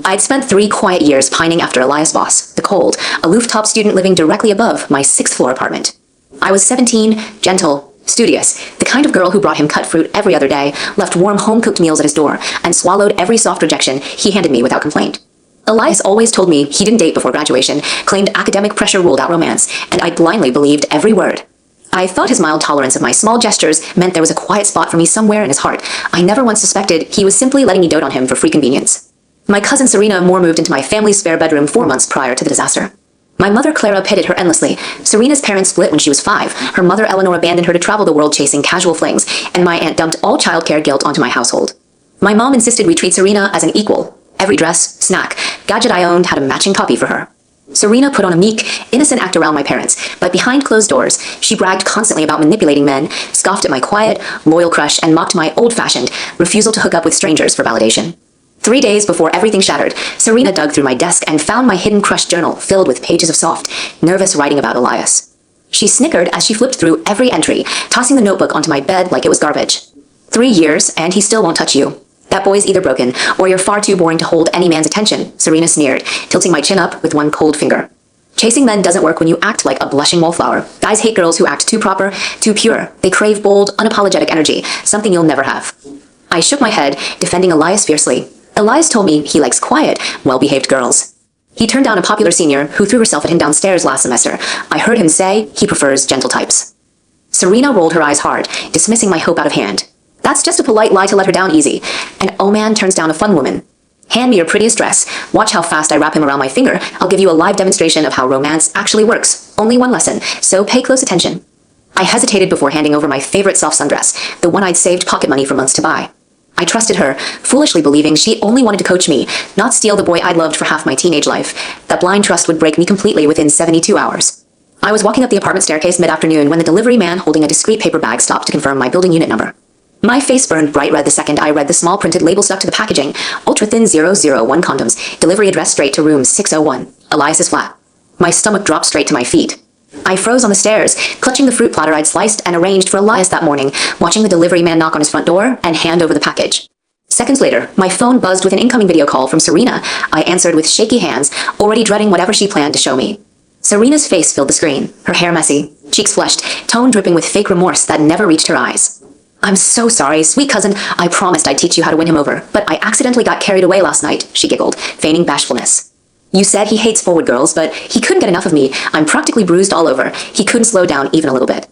I'd spent 3 quiet years pining after Elias Voss, the cold, aloof top student living directly above my 6th-floor apartment. I was 17, gentle, studious, the kind of girl who brought him cut fruit every other day, left warm home-cooked meals at his door, and swallowed every soft rejection he handed me without complaint. Elias always told me he didn't date before graduation, claimed academic pressure ruled out romance, and I blindly believed every word. I thought his mild tolerance of my small gestures meant there was a quiet spot for me somewhere in his heart. I never once suspected he was simply letting me dote on him for free convenience. My cousin Serena Moore moved into my family's spare bedroom 4 months prior to the disaster. My mother Clara pitted her endlessly. Serena's parents split when she was 5. Her mother Eleanor abandoned her to travel the world chasing casual flings, and my aunt dumped all childcare guilt onto my household. My mom insisted we treat Serena as an equal. Every dress, snack, gadget I owned had a matching copy for her. Serena put on a meek, innocent act around my parents, but behind closed doors, she bragged constantly about manipulating men, scoffed at my quiet, loyal crush, and mocked my old-fashioned refusal to hook up with strangers for validation. 3 days before everything shattered, Serena dug through my desk and found my hidden crush journal filled with pages of soft, nervous writing about Elias. She snickered as she flipped through every entry, tossing the notebook onto my bed like it was garbage. 3 years, and he still won't touch you. That boy's either broken, or you're far too boring to hold any man's attention, Serena sneered, tilting my chin up with one cold finger. Chasing men doesn't work when you act like a blushing wallflower. Guys hate girls who act too proper, too pure. They crave bold, unapologetic energy, something you'll never have. I shook my head, defending Elias fiercely. Elias told me he likes quiet, well-behaved girls. He turned down a popular senior who threw herself at him downstairs last semester. I heard him say he prefers gentle types. Serena rolled her eyes hard, dismissing my hope out of hand. That's just a polite lie to let her down easy. An O-man turns down a fun woman. Hand me your prettiest dress. Watch how fast I wrap him around my finger. I'll give you a live demonstration of how romance actually works. Only one lesson, so pay close attention. I hesitated before handing over my favorite soft sundress, the one I'd saved pocket money for months to buy. I trusted her, foolishly believing she only wanted to coach me, not steal the boy I'd loved for half my teenage life. That blind trust would break me completely within 72 hours. I was walking up the apartment staircase mid-afternoon when the delivery man holding a discreet paper bag stopped to confirm my building unit number. My face burned bright red the second I read the small printed label stuck to the packaging. Ultra-thin 001 condoms. Delivery address straight to room 601. Elias's flat. My stomach dropped straight to my feet. I froze on the stairs, clutching the fruit platter I'd sliced and arranged for Elias that morning, watching the delivery man knock on his front door and hand over the package. Seconds later, my phone buzzed with an incoming video call from Serena. I answered with shaky hands, already dreading whatever she planned to show me. Serena's face filled the screen, her hair messy, cheeks flushed, tone dripping with fake remorse that never reached her eyes. I'm so sorry, sweet cousin. I promised I'd teach you how to win him over, but I accidentally got carried away last night, she giggled, feigning bashfulness. You said he hates forward girls, but he couldn't get enough of me. I'm practically bruised all over. He couldn't slow down even a little bit.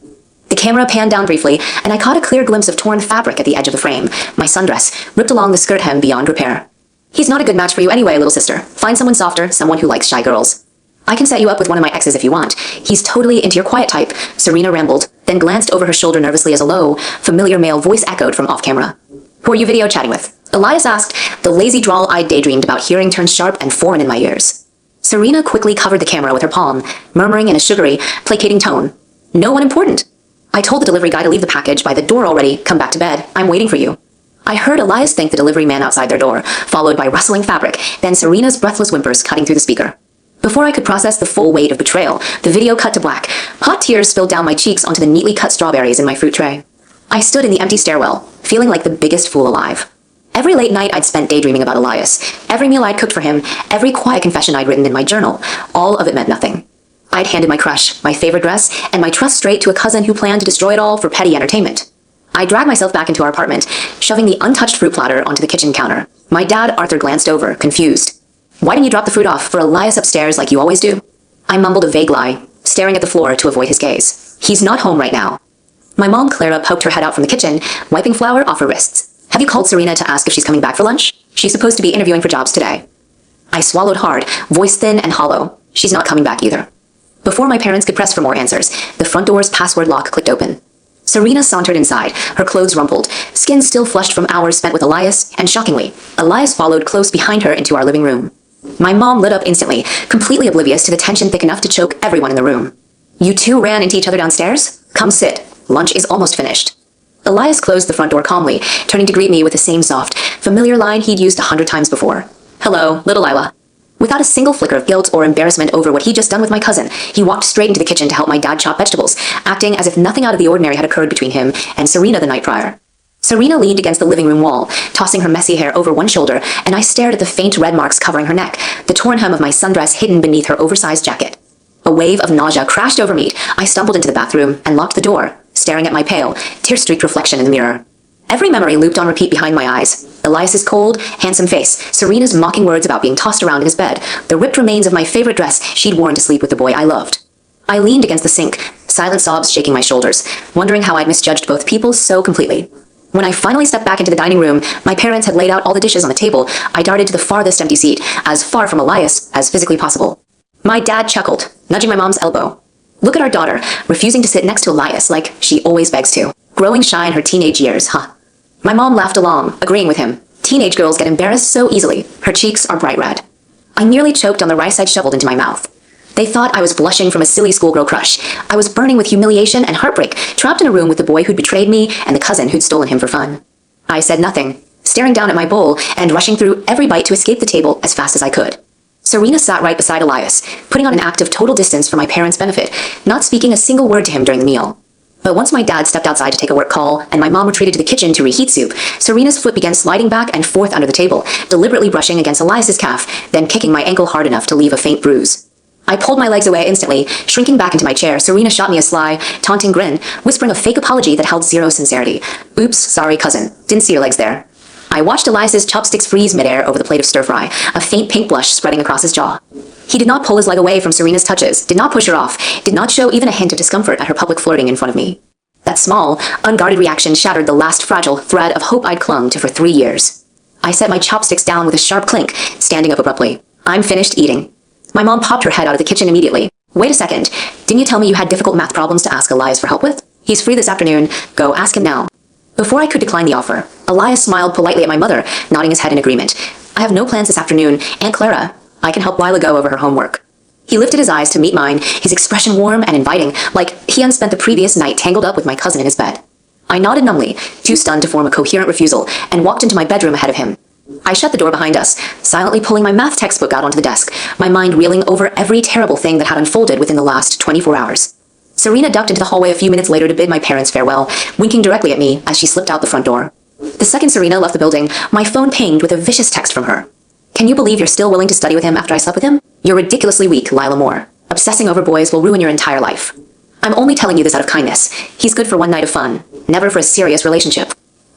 The camera panned down briefly, and I caught a clear glimpse of torn fabric at the edge of the frame, my sundress, ripped along the skirt hem beyond repair. He's not a good match for you anyway, little sister. Find someone softer, someone who likes shy girls. I can set you up with one of my exes if you want. He's totally into your quiet type, Serena rambled, then glanced over her shoulder nervously as a low, familiar male voice echoed from off-camera. Who are you video chatting with? Elias asked, the lazy drawl I'd daydreamed about hearing turned sharp and foreign in my ears. Serena quickly covered the camera with her palm, murmuring in a sugary, placating tone. No one important. I told the delivery guy to leave the package by the door already. Come back to bed. I'm waiting for you. I heard Elias thank the delivery man outside their door, followed by rustling fabric, then Serena's breathless whimpers cutting through the speaker. Before I could process the full weight of betrayal, the video cut to black. Hot tears spilled down my cheeks onto the neatly cut strawberries in my fruit tray. I stood in the empty stairwell, feeling like the biggest fool alive. Every late night I'd spent daydreaming about Elias, every meal I'd cooked for him, every quiet confession I'd written in my journal, all of it meant nothing. I'd handed my crush, my favorite dress, and my trust straight to a cousin who planned to destroy it all for petty entertainment. I dragged myself back into our apartment, shoving the untouched fruit platter onto the kitchen counter. My dad, Arthur, glanced over, confused. Why didn't you drop the fruit off for Elias upstairs like you always do? I mumbled a vague lie, staring at the floor to avoid his gaze. He's not home right now. My mom, Clara, poked her head out from the kitchen, wiping flour off her wrists. Have you called Serena to ask if she's coming back for lunch? She's supposed to be interviewing for jobs today. I swallowed hard, voice thin and hollow. She's not coming back either. Before my parents could press for more answers, the front door's password lock clicked open. Serena sauntered inside, her clothes rumpled, skin still flushed from hours spent with Elias, and shockingly, Elias followed close behind her into our living room. My mom lit up instantly, completely oblivious to the tension thick enough to choke everyone in the room. You two ran into each other downstairs? Come sit. Lunch is almost finished. Elias closed the front door calmly, turning to greet me with the same soft, familiar line he'd used 100 times before. Hello, little Lila. Without a single flicker of guilt or embarrassment over what he'd just done with my cousin, he walked straight into the kitchen to help my dad chop vegetables, acting as if nothing out of the ordinary had occurred between him and Serena the night prior. Serena leaned against the living room wall, tossing her messy hair over one shoulder, and I stared at the faint red marks covering her neck, the torn hem of my sundress hidden beneath her oversized jacket. A wave of nausea crashed over me. I stumbled into the bathroom and locked the door, staring at my pale, tear-streaked reflection in the mirror. Every memory looped on repeat behind my eyes. Elias's cold, handsome face, Serena's mocking words about being tossed around in his bed, the ripped remains of my favorite dress she'd worn to sleep with the boy I loved. I leaned against the sink, silent sobs shaking my shoulders, wondering how I'd misjudged both people so completely. When I finally stepped back into the dining room, my parents had laid out all the dishes on the table. I darted to the farthest empty seat, as far from Elias as physically possible. My dad chuckled, nudging my mom's elbow. Look at our daughter, refusing to sit next to Elias like she always begs to. Growing shy in her teenage years, huh? My mom laughed along, agreeing with him. Teenage girls get embarrassed so easily. Her cheeks are bright red. I nearly choked on the rice I'd shoveled into my mouth. They thought I was blushing from a silly schoolgirl crush. I was burning with humiliation and heartbreak, trapped in a room with the boy who'd betrayed me and the cousin who'd stolen him for fun. I said nothing, staring down at my bowl and rushing through every bite to escape the table as fast as I could. Serena sat right beside Elias, putting on an act of total distance for my parents' benefit, not speaking a single word to him during the meal. But once my dad stepped outside to take a work call and my mom retreated to the kitchen to reheat soup, Serena's foot began sliding back and forth under the table, deliberately brushing against Elias's calf, then kicking my ankle hard enough to leave a faint bruise. I pulled my legs away instantly. Shrinking back into my chair, Serena shot me a sly, taunting grin, whispering a fake apology that held zero sincerity. Oops, sorry cousin. Didn't see your legs there. I watched Elias's chopsticks freeze midair over the plate of stir-fry, a faint pink blush spreading across his jaw. He did not pull his leg away from Serena's touches, did not push her off, did not show even a hint of discomfort at her public flirting in front of me. That small, unguarded reaction shattered the last fragile thread of hope I'd clung to for 3 years. I set my chopsticks down with a sharp clink, standing up abruptly. I'm finished eating. My mom popped her head out of the kitchen immediately. Wait a second, didn't you tell me you had difficult math problems to ask Elias for help with? He's free this afternoon, go ask him now. Before I could decline the offer, Elias smiled politely at my mother, nodding his head in agreement. I have no plans this afternoon, Aunt Clara. I can help Lila go over her homework. He lifted his eyes to meet mine, his expression warm and inviting, like he hadn't spent the previous night tangled up with my cousin in his bed. I nodded numbly, too stunned to form a coherent refusal, and walked into my bedroom ahead of him. I shut the door behind us, silently pulling my math textbook out onto the desk, my mind reeling over every terrible thing that had unfolded within the last 24 hours. Serena ducked into the hallway a few minutes later to bid my parents farewell, winking directly at me as she slipped out the front door. The second Serena left the building, my phone pinged with a vicious text from her. Can you believe you're still willing to study with him after I slept with him? You're ridiculously weak, Lila Moore. Obsessing over boys will ruin your entire life. I'm only telling you this out of kindness. He's good for one night of fun, never for a serious relationship.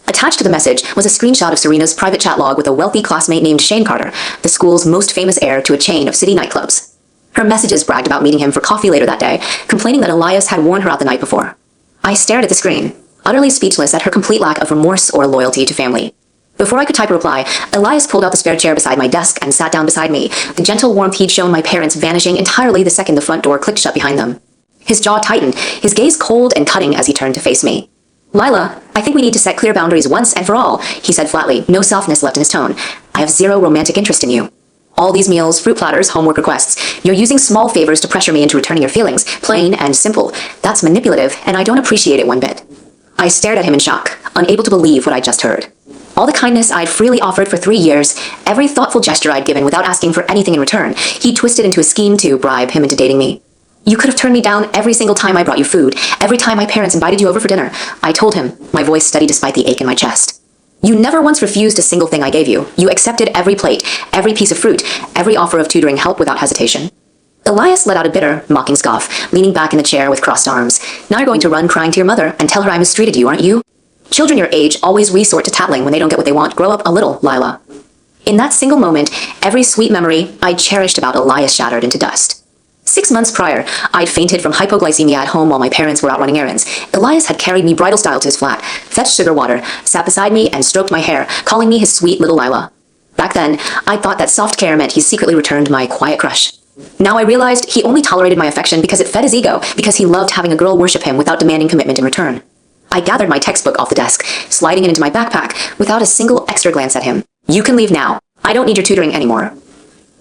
Attached to the message was a screenshot of Serena's private chat log with a wealthy classmate named Shane Carter, the school's most famous heir to a chain of city nightclubs. Her messages bragged about meeting him for coffee later that day, complaining that Elias had worn her out the night before. I stared at the screen, utterly speechless at her complete lack of remorse or loyalty to family. Before I could type a reply, Elias pulled out the spare chair beside my desk and sat down beside me, the gentle warmth he'd shown my parents vanishing entirely the second the front door clicked shut behind them. His jaw tightened, his gaze cold and cutting as he turned to face me. Lila, I think we need to set clear boundaries once and for all, he said flatly, no softness left in his tone. I have zero romantic interest in you. All these meals, fruit platters, homework requests, you're using small favors to pressure me into returning your feelings, plain and simple. That's manipulative, and I don't appreciate it one bit. I stared at him in shock, unable to believe what I'd just heard. All the kindness I'd freely offered for 3 years, every thoughtful gesture I'd given without asking for anything in return, he twisted into a scheme to bribe him into dating me. You could have turned me down every single time I brought you food, every time my parents invited you over for dinner. I told him, my voice steady despite the ache in my chest. You never once refused a single thing I gave you. You accepted every plate, every piece of fruit, every offer of tutoring help without hesitation. Elias let out a bitter, mocking scoff, leaning back in the chair with crossed arms. Now you're going to run crying to your mother and tell her I mistreated you, aren't you? Children your age always resort to tattling when they don't get what they want. Grow up a little, Lila. In that single moment, every sweet memory I'd cherished about Elias shattered into dust. 6 months prior, I'd fainted from hypoglycemia at home while my parents were out running errands. Elias had carried me bridal style to his flat, fetched sugar water, sat beside me, and stroked my hair, calling me his sweet little Lila. Back then, I thought that soft care meant he secretly returned my quiet crush. Now I realized he only tolerated my affection because it fed his ego, because he loved having a girl worship him without demanding commitment in return. I gathered my textbook off the desk, sliding it into my backpack, without a single extra glance at him. You can leave now. I don't need your tutoring anymore.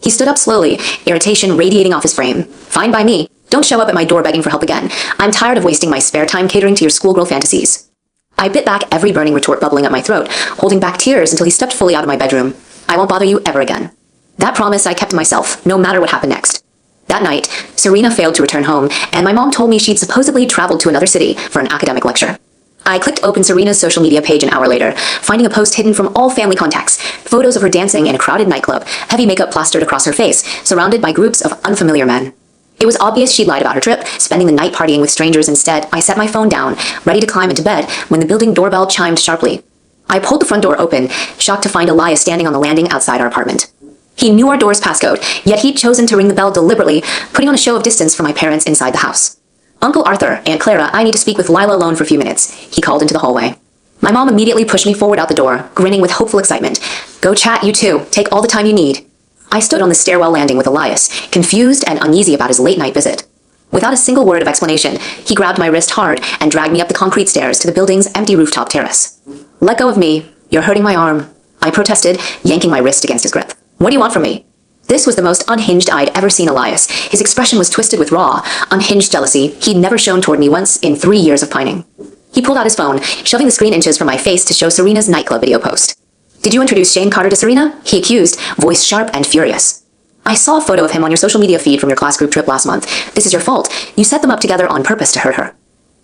He stood up slowly, irritation radiating off his frame. Fine by me. Don't show up at my door begging for help again. I'm tired of wasting my spare time catering to your schoolgirl fantasies. I bit back every burning retort bubbling up my throat, holding back tears until he stepped fully out of my bedroom. I won't bother you ever again. That promise I kept to myself, no matter what happened next. That night, Serena failed to return home, and my mom told me she'd supposedly traveled to another city for an academic lecture. I clicked open Serena's social media page an hour later, finding a post hidden from all family contacts, photos of her dancing in a crowded nightclub, heavy makeup plastered across her face, surrounded by groups of unfamiliar men. It was obvious she'd lied about her trip, spending the night partying with strangers instead. I set my phone down, ready to climb into bed, when the building doorbell chimed sharply. I pulled the front door open, shocked to find Elias standing on the landing outside our apartment. He knew our door's passcode, yet he'd chosen to ring the bell deliberately, putting on a show of distance from my parents inside the house. "Uncle Arthur, Aunt Clara, I need to speak with Lila alone for a few minutes," he called into the hallway. My mom immediately pushed me forward out the door, grinning with hopeful excitement. "Go chat, you two. Take all the time you need." I stood on the stairwell landing with Elias, confused and uneasy about his late-night visit. Without a single word of explanation, he grabbed my wrist hard and dragged me up the concrete stairs to the building's empty rooftop terrace. "Let go of me. You're hurting my arm," I protested, yanking my wrist against his grip. "What do you want from me?" This was the most unhinged I'd ever seen Elias. His expression was twisted with raw, unhinged jealousy he'd never shown toward me once in 3 years of pining. He pulled out his phone, shoving the screen inches from my face to show Serena's nightclub video post. "Did you introduce Shane Carter to Serena?" he accused, voice sharp and furious. "I saw a photo of him on your social media feed from your class group trip last month. This is your fault. You set them up together on purpose to hurt her."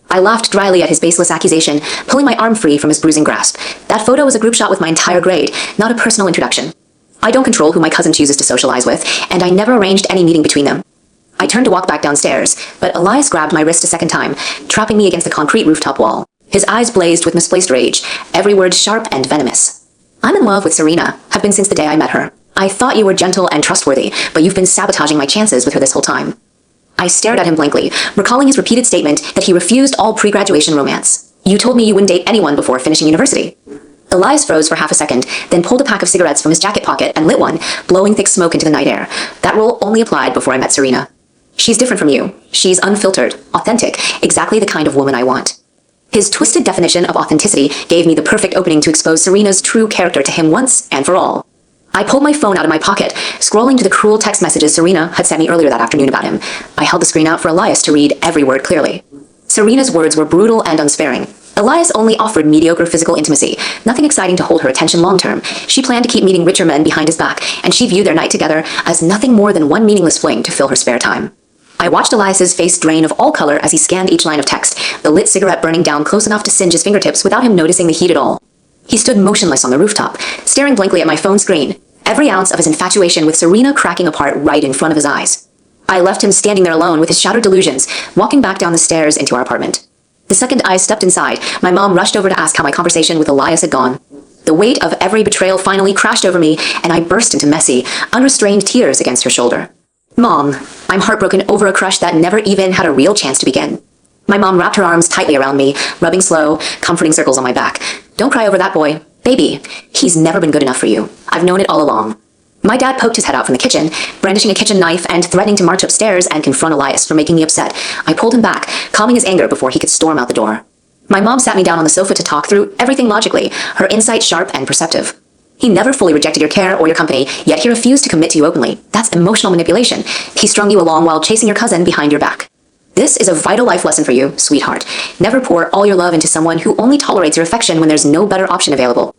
I laughed dryly at his baseless accusation, pulling my arm free from his bruising grasp. That photo was a group shot with my entire grade, not a personal introduction. I don't control who my cousin chooses to socialize with, and I never arranged any meeting between them. I turned to walk back downstairs, but Elias grabbed my wrist a second time, trapping me against the concrete rooftop wall. His eyes blazed with misplaced rage, every word sharp and venomous. "I'm in love with Serena, have been since the day I met her. I thought you were gentle and trustworthy, but you've been sabotaging my chances with her this whole time." I stared at him blankly, recalling his repeated statement that he refused all pre-graduation romance. "You told me you wouldn't date anyone before finishing university." Elias froze for half a second, then pulled a pack of cigarettes from his jacket pocket and lit one, blowing thick smoke into the night air. That rule only applied before I met Serena. "She's different from you. She's unfiltered, authentic, exactly the kind of woman I want." His twisted definition of authenticity gave me the perfect opening to expose Serena's true character to him once and for all. I pulled my phone out of my pocket, scrolling to the cruel text messages Serena had sent me earlier that afternoon about him. I held the screen out for Elias to read every word clearly. Serena's words were brutal and unsparing. Elias only offered mediocre physical intimacy, nothing exciting to hold her attention long-term. She planned to keep meeting richer men behind his back, and she viewed their night together as nothing more than one meaningless fling to fill her spare time. I watched Elias's face drain of all color as he scanned each line of text, the lit cigarette burning down close enough to singe his fingertips without him noticing the heat at all. He stood motionless on the rooftop, staring blankly at my phone screen, every ounce of his infatuation with Serena cracking apart right in front of his eyes. I left him standing there alone with his shattered delusions, walking back down the stairs into our apartment. The second I stepped inside, my mom rushed over to ask how my conversation with Elias had gone. The weight of every betrayal finally crashed over me, and I burst into messy, unrestrained tears against her shoulder. "Mom, I'm heartbroken over a crush that never even had a real chance to begin." My mom wrapped her arms tightly around me, rubbing slow, comforting circles on my back. "Don't cry over that boy. Baby, he's never been good enough for you. I've known it all along." My dad poked his head out from the kitchen, brandishing a kitchen knife and threatening to march upstairs and confront Elias for making me upset. I pulled him back, calming his anger before he could storm out the door. My mom sat me down on the sofa to talk through everything logically, her insight sharp and perceptive. "He never fully rejected your care or your company, yet he refused to commit to you openly. That's emotional manipulation. He strung you along while chasing your cousin behind your back. This is a vital life lesson for you, sweetheart. Never pour all your love into someone who only tolerates your affection when there's no better option available."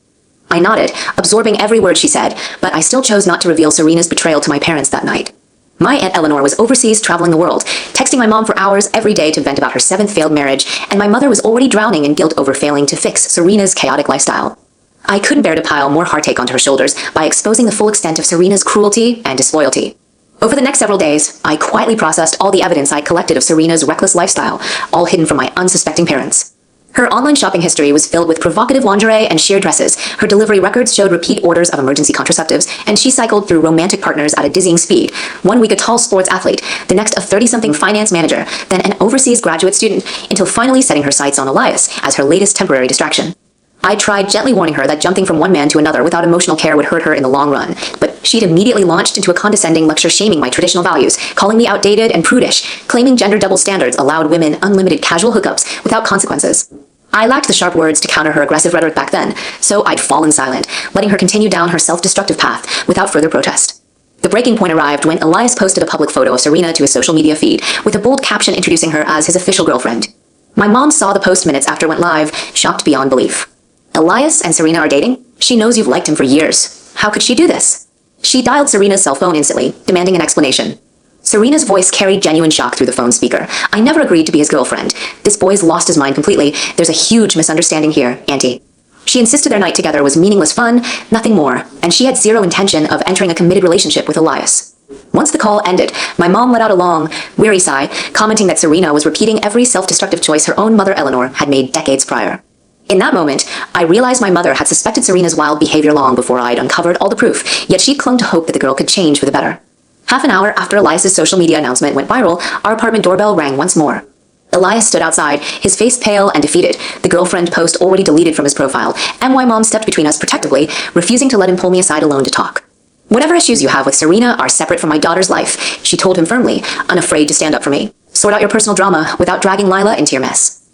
I nodded, absorbing every word she said, but I still chose not to reveal Serena's betrayal to my parents that night. My Aunt Eleanor was overseas traveling the world, texting my mom for hours every day to vent about her 7th failed marriage, and my mother was already drowning in guilt over failing to fix Serena's chaotic lifestyle. I couldn't bear to pile more heartache onto her shoulders by exposing the full extent of Serena's cruelty and disloyalty. Over the next several days, I quietly processed all the evidence I'd collected of Serena's reckless lifestyle, all hidden from my unsuspecting parents. Her online shopping history was filled with provocative lingerie and sheer dresses. Her delivery records showed repeat orders of emergency contraceptives, and she cycled through romantic partners at a dizzying speed. One week a tall sports athlete, the next a 30-something finance manager, then an overseas graduate student, until finally setting her sights on Elias as her latest temporary distraction. I tried gently warning her that jumping from one man to another without emotional care would hurt her in the long run, but she'd immediately launched into a condescending lecture shaming my traditional values, calling me outdated and prudish, claiming gender double standards allowed women unlimited casual hookups without consequences. I lacked the sharp words to counter her aggressive rhetoric back then, so I'd fallen silent, letting her continue down her self-destructive path without further protest. The breaking point arrived when Elias posted a public photo of Serena to his social media feed, with a bold caption introducing her as his official girlfriend. My mom saw the post minutes after it went live, shocked beyond belief. "Elias and Serena are dating? She knows you've liked him for years. How could she do this?" She dialed Serena's cell phone instantly, demanding an explanation. Serena's voice carried genuine shock through the phone speaker. I never agreed to be his girlfriend. This boy's lost his mind completely. There's a huge misunderstanding here, Auntie. She insisted their night together was meaningless fun, nothing more, and she had zero intention of entering a committed relationship with Elias. Once the call ended, my mom let out a long, weary sigh, commenting that Serena was repeating every self-destructive choice her own mother Eleanor had made decades prior. In that moment, I realized my mother had suspected Serena's wild behavior long before I'd uncovered all the proof, yet she'd clung to hope that the girl could change for the better. Half an hour after Elias's social media announcement went viral, our apartment doorbell rang once more. Elias stood outside, his face pale and defeated, the girlfriend post already deleted from his profile, and my mom stepped between us protectively, refusing to let him pull me aside alone to talk. Whatever issues you have with Serena are separate from my daughter's life, she told him firmly, unafraid to stand up for me. Sort out your personal drama without dragging Lila into your mess.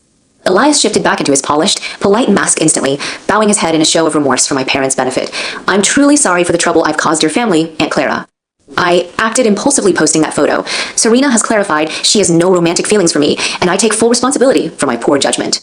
Elias shifted back into his polished, polite mask instantly, bowing his head in a show of remorse for my parents' benefit. I'm truly sorry for the trouble I've caused your family, Aunt Clara. I acted impulsively posting that photo. Serena has clarified she has no romantic feelings for me, and I take full responsibility for my poor judgment.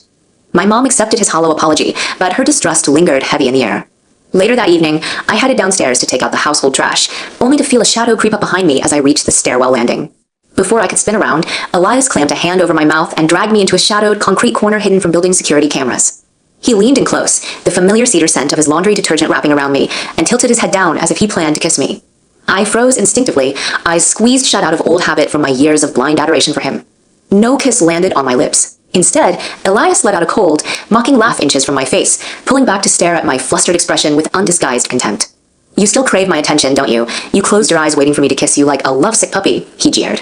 My mom accepted his hollow apology, but her distrust lingered heavy in the air. Later that evening, I headed downstairs to take out the household trash, only to feel a shadow creep up behind me as I reached the stairwell landing. Before I could spin around, Elias clamped a hand over my mouth and dragged me into a shadowed concrete corner hidden from building security cameras. He leaned in close, the familiar cedar scent of his laundry detergent wrapping around me, and tilted his head down as if he planned to kiss me. I froze instinctively, eyes squeezed shut out of old habit from my years of blind adoration for him. No kiss landed on my lips. Instead, Elias let out a cold, mocking laugh inches from my face, pulling back to stare at my flustered expression with undisguised contempt. You still crave my attention, don't you? You closed your eyes waiting for me to kiss you like a lovesick puppy, he jeered.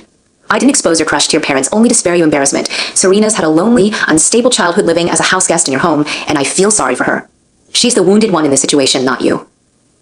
I didn't expose your crush to your parents only to spare you embarrassment. Serena's had a lonely, unstable childhood living as a house guest in your home, and I feel sorry for her. She's the wounded one in this situation, not you.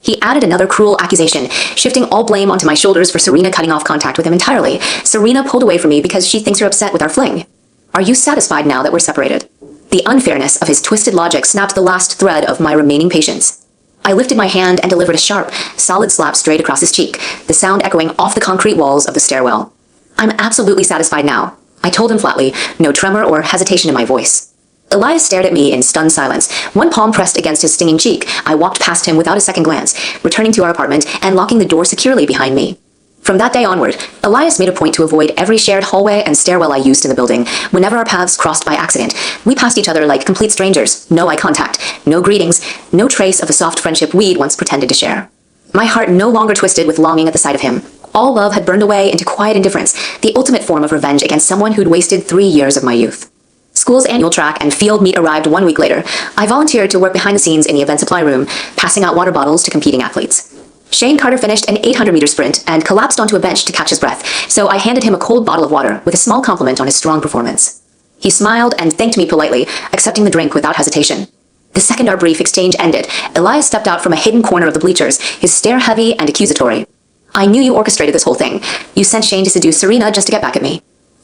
He added another cruel accusation, shifting all blame onto my shoulders for Serena cutting off contact with him entirely. Serena pulled away from me because she thinks you're upset with our fling. Are you satisfied now that we're separated? The unfairness of his twisted logic snapped the last thread of my remaining patience. I lifted my hand and delivered a sharp, solid slap straight across his cheek, the sound echoing off the concrete walls of the stairwell. I'm absolutely satisfied now, I told him flatly, no tremor or hesitation in my voice. Elias stared at me in stunned silence, one palm pressed against his stinging cheek. I walked past him without a second glance, returning to our apartment and locking the door securely behind me. From that day onward, Elias made a point to avoid every shared hallway and stairwell I used in the building. Whenever our paths crossed by accident, we passed each other like complete strangers, no eye contact, no greetings, no trace of the soft friendship we'd once pretended to share. My heart no longer twisted with longing at the sight of him. All love had burned away into quiet indifference, the ultimate form of revenge against someone who'd wasted 3 years of my youth. School's annual track and field meet arrived 1 week later. I volunteered to work behind the scenes in the event supply room, passing out water bottles to competing athletes. Shane Carter finished an 800-meter sprint and collapsed onto a bench to catch his breath, so I handed him a cold bottle of water with a small compliment on his strong performance. He smiled and thanked me politely, accepting the drink without hesitation. The second our brief exchange ended, Elias stepped out from a hidden corner of the bleachers, his stare heavy and accusatory. I knew you orchestrated this whole thing. You sent Shane to seduce Serena just to get back at me.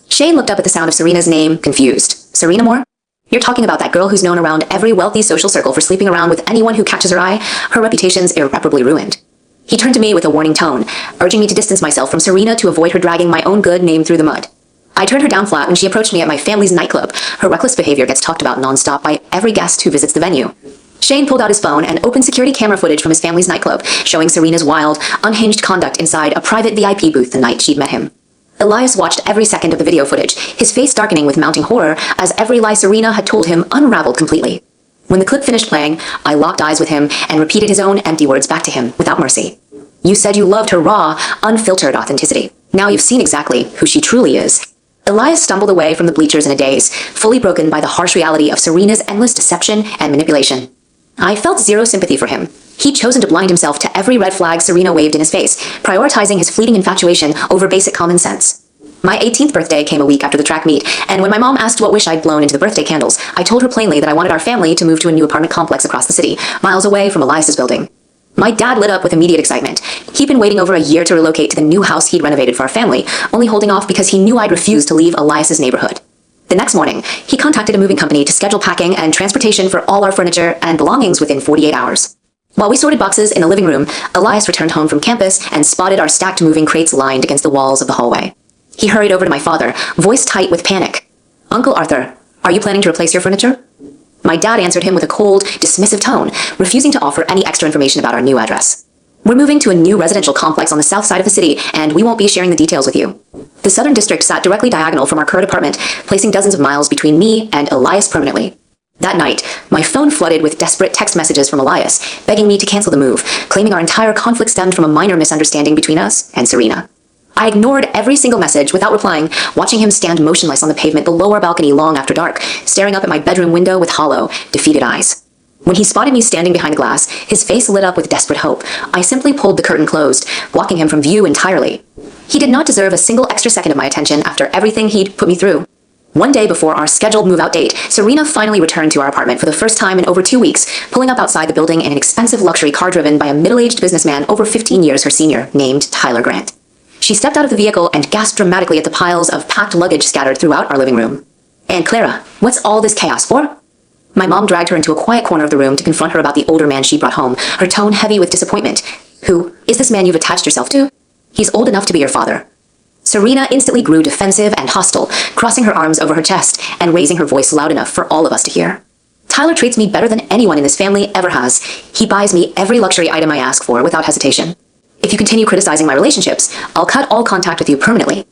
Shane looked up at the sound of Serena's name, confused. Serena Moore? You're talking about that girl who's known around every wealthy social circle for sleeping around with anyone who catches her eye? Her reputation's irreparably ruined. He turned to me with a warning tone, urging me to distance myself from Serena to avoid her dragging my own good name through the mud. I turned her down flat when she approached me at my family's nightclub. Her reckless behavior gets talked about nonstop by every guest who visits the venue. Shane pulled out his phone and opened security camera footage from his family's nightclub, showing Serena's wild, unhinged conduct inside a private VIP booth the night she'd met him. Elias watched every second of the video footage, his face darkening with mounting horror as every lie Serena had told him unraveled completely. When the clip finished playing, I locked eyes with him and repeated his own empty words back to him without mercy. You said you loved her raw, unfiltered authenticity. Now you've seen exactly who she truly is. Elias stumbled away from the bleachers in a daze, fully broken by the harsh reality of Serena's endless deception and manipulation. I felt zero sympathy for him. He'd chosen to blind himself to every red flag Serena waved in his face, prioritizing his fleeting infatuation over basic common sense. My 18th birthday came a week after the track meet, and when my mom asked what wish I'd blown into the birthday candles, I told her plainly that I wanted our family to move to a new apartment complex across the city, miles away from Elias's building. My dad lit up with immediate excitement. He'd been waiting over a year to relocate to the new house he'd renovated for our family, only holding off because he knew I'd refused to leave Elias's neighborhood. The next morning, he contacted a moving company to schedule packing and transportation for all our furniture and belongings within 48 hours. While we sorted boxes in the living room, Elias returned home from campus and spotted our stacked moving crates lined against the walls of the hallway. He hurried over to my father, voice tight with panic. Uncle Arthur, are you planning to replace your furniture? My dad answered him with a cold, dismissive tone, refusing to offer any extra information about our new address. We're moving to a new residential complex on the south side of the city, and we won't be sharing the details with you. The Southern District sat directly diagonal from our current apartment, placing dozens of miles between me and Elias permanently. That night, my phone flooded with desperate text messages from Elias, begging me to cancel the move, claiming our entire conflict stemmed from a minor misunderstanding between us and Serena. I ignored every single message without replying, watching him stand motionless on the pavement below our balcony long after dark, staring up at my bedroom window with hollow, defeated eyes. When he spotted me standing behind the glass, his face lit up with desperate hope. I simply pulled the curtain closed, blocking him from view entirely. He did not deserve a single extra second of my attention after everything he'd put me through. One day before our scheduled move-out date, Serena finally returned to our apartment for the first time in over 2 weeks, pulling up outside the building in an expensive luxury car driven by a middle-aged businessman over 15 years her senior, named Tyler Grant. She stepped out of the vehicle and gasped dramatically at the piles of packed luggage scattered throughout our living room. "Aunt Clara, what's all this chaos for?" My mom dragged her into a quiet corner of the room to confront her about the older man she brought home, her tone heavy with disappointment. "Who is this man you've attached yourself to? He's old enough to be your father." Serena instantly grew defensive and hostile, crossing her arms over her chest and raising her voice loud enough for all of us to hear. "Tyler treats me better than anyone in this family ever has. He buys me every luxury item I ask for without hesitation. If you continue criticizing my relationships, I'll cut all contact with you permanently."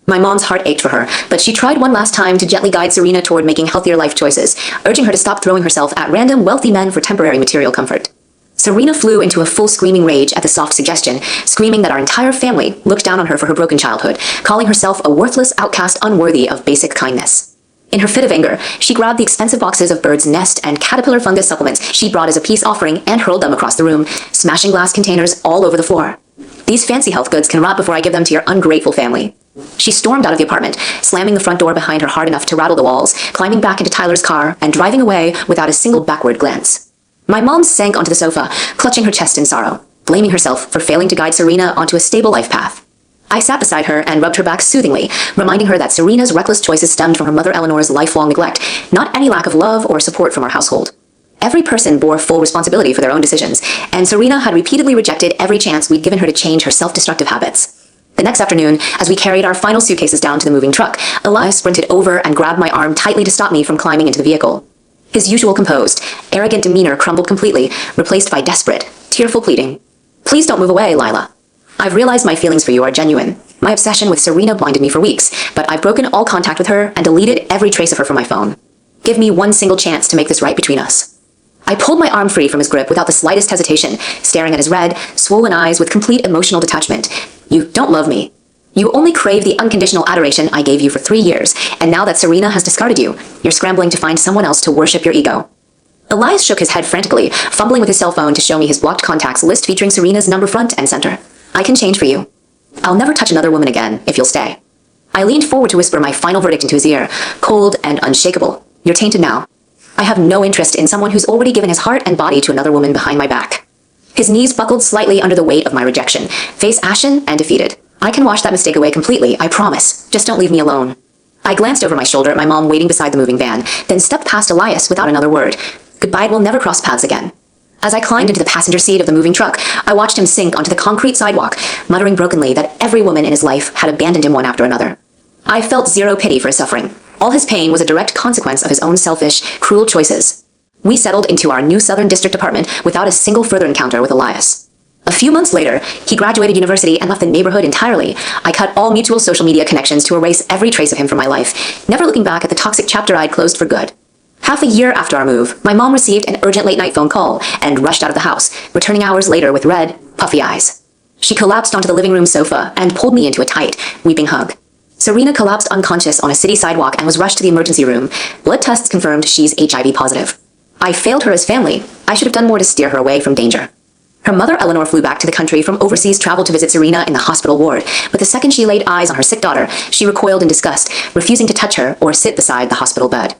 My mom's heart ached for her, but she tried one last time to gently guide Serena toward making healthier life choices, urging her to stop throwing herself at random wealthy men for temporary material comfort. Serena flew into a full screaming rage at the soft suggestion, screaming that our entire family looked down on her for her broken childhood, calling herself a worthless outcast unworthy of basic kindness. In her fit of anger, she grabbed the expensive boxes of bird's nest and caterpillar fungus supplements she brought as a peace offering and hurled them across the room, smashing glass containers all over the floor. "These fancy health goods can rot before I give them to your ungrateful family." She stormed out of the apartment, slamming the front door behind her hard enough to rattle the walls, climbing back into Tyler's car, and driving away without a single backward glance. My mom sank onto the sofa, clutching her chest in sorrow, blaming herself for failing to guide Serena onto a stable life path. I sat beside her and rubbed her back soothingly, reminding her that Serena's reckless choices stemmed from her mother Eleanor's lifelong neglect, not any lack of love or support from our household. Every person bore full responsibility for their own decisions, and Serena had repeatedly rejected every chance we'd given her to change her self-destructive habits. The next afternoon, as we carried our final suitcases down to the moving truck, Elias sprinted over and grabbed my arm tightly to stop me from climbing into the vehicle. His usual composed, arrogant demeanor crumbled completely, replaced by desperate, tearful pleading. "Please don't move away, Lila. I've realized my feelings for you are genuine. My obsession with Serena blinded me for weeks, but I've broken all contact with her and deleted every trace of her from my phone. Give me one single chance to make this right between us." I pulled my arm free from his grip without the slightest hesitation, staring at his red, swollen eyes with complete emotional detachment. "You don't love me. You only crave the unconditional adoration I gave you for 3 years, and now that Serena has discarded you, you're scrambling to find someone else to worship your ego." Elias shook his head frantically, fumbling with his cell phone to show me his blocked contacts list featuring Serena's number front and center. "I can change for you. I'll never touch another woman again, if you'll stay." I leaned forward to whisper my final verdict into his ear, cold and unshakable. "You're tainted now. I have no interest in someone who's already given his heart and body to another woman behind my back." His knees buckled slightly under the weight of my rejection, face ashen and defeated. "I can wash that mistake away completely, I promise. Just don't leave me alone." I glanced over my shoulder at my mom waiting beside the moving van, then stepped past Elias without another word. Goodbye, we'll never cross paths again. As I climbed into the passenger seat of the moving truck, I watched him sink onto the concrete sidewalk, muttering brokenly that every woman in his life had abandoned him one after another. I felt zero pity for his suffering. All his pain was a direct consequence of his own selfish, cruel choices. We settled into our new Southern District apartment without a single further encounter with Elias. A few months later, he graduated university and left the neighborhood entirely. I cut all mutual social media connections to erase every trace of him from my life, never looking back at the toxic chapter I'd closed for good. Half a year after our move, my mom received an urgent late-night phone call and rushed out of the house, returning hours later with red, puffy eyes. She collapsed onto the living room sofa and pulled me into a tight, weeping hug. Serena collapsed unconscious on a city sidewalk and was rushed to the emergency room. Blood tests confirmed she's HIV positive. I failed her as family. I should have done more to steer her away from danger. Her mother Eleanor flew back to the country from overseas travel to visit Serena in the hospital ward, but the second she laid eyes on her sick daughter, she recoiled in disgust, refusing to touch her or sit beside the hospital bed.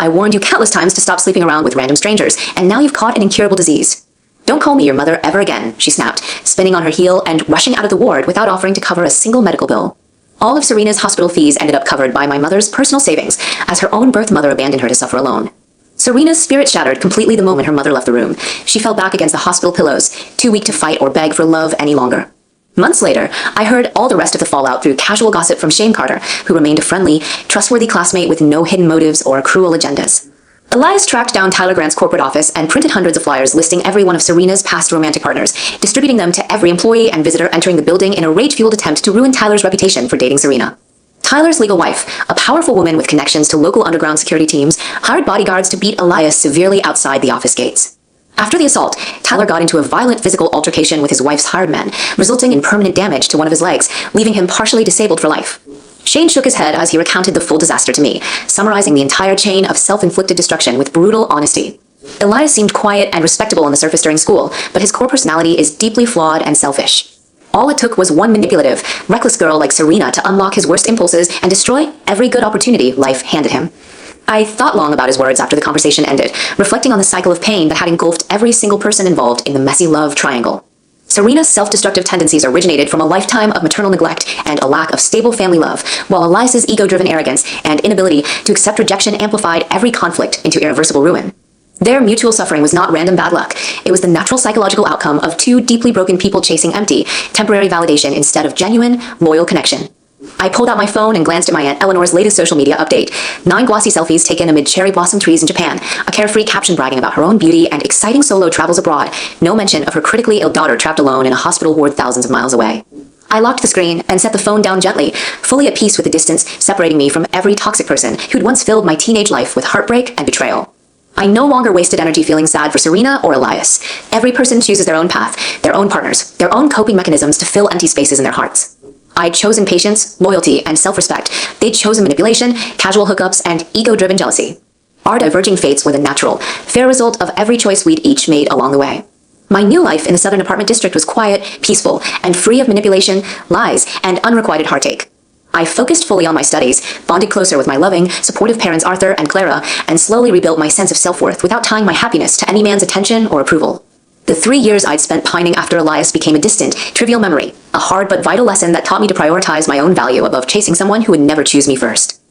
"I warned you countless times to stop sleeping around with random strangers, and now you've caught an incurable disease. Don't call me your mother ever again," she snapped, spinning on her heel and rushing out of the ward without offering to cover a single medical bill. All of Serena's hospital fees ended up covered by my mother's personal savings, as her own birth mother abandoned her to suffer alone. Serena's spirit shattered completely the moment her mother left the room. She fell back against the hospital pillows, too weak to fight or beg for love any longer. Months later, I heard all the rest of the fallout through casual gossip from Shane Carter, who remained a friendly, trustworthy classmate with no hidden motives or cruel agendas. Elias tracked down Tyler Grant's corporate office and printed hundreds of flyers listing every one of Serena's past romantic partners, distributing them to every employee and visitor entering the building in a rage-fueled attempt to ruin Tyler's reputation for dating Serena. Tyler's legal wife, a powerful woman with connections to local underground security teams, hired bodyguards to beat Elias severely outside the office gates. After the assault, Tyler got into a violent physical altercation with his wife's hired men, resulting in permanent damage to one of his legs, leaving him partially disabled for life. Shane shook his head as he recounted the full disaster to me, summarizing the entire chain of self-inflicted destruction with brutal honesty. Elias seemed quiet and respectable on the surface during school, but his core personality is deeply flawed and selfish. All it took was one manipulative, reckless girl like Serena to unlock his worst impulses and destroy every good opportunity life handed him. I thought long about his words after the conversation ended, reflecting on the cycle of pain that had engulfed every single person involved in the messy love triangle. Serena's self-destructive tendencies originated from a lifetime of maternal neglect and a lack of stable family love, while Elias's ego-driven arrogance and inability to accept rejection amplified every conflict into irreversible ruin. Their mutual suffering was not random bad luck. It was the natural psychological outcome of two deeply broken people chasing empty, temporary validation instead of genuine, loyal connection. I pulled out my phone and glanced at my Aunt Eleanor's latest social media update. 9 glossy selfies taken amid cherry blossom trees in Japan, a carefree caption bragging about her own beauty and exciting solo travels abroad, no mention of her critically ill daughter trapped alone in a hospital ward thousands of miles away. I locked the screen and set the phone down gently, fully at peace with the distance separating me from every toxic person who'd once filled my teenage life with heartbreak and betrayal. I no longer wasted energy feeling sad for Serena or Elias. Every person chooses their own path, their own partners, their own coping mechanisms to fill empty spaces in their hearts. I'd chosen patience, loyalty, and self-respect. They'd chosen manipulation, casual hookups, and ego-driven jealousy. Our diverging fates were the natural, fair result of every choice we'd each made along the way. My new life in the Southern Apartment District was quiet, peaceful, and free of manipulation, lies, and unrequited heartache. I focused fully on my studies, bonded closer with my loving, supportive parents Arthur and Clara, and slowly rebuilt my sense of self-worth without tying my happiness to any man's attention or approval. The 3 years I'd spent pining after Elias became a distant, trivial memory, a hard but vital lesson that taught me to prioritize my own value above chasing someone who would never choose me first.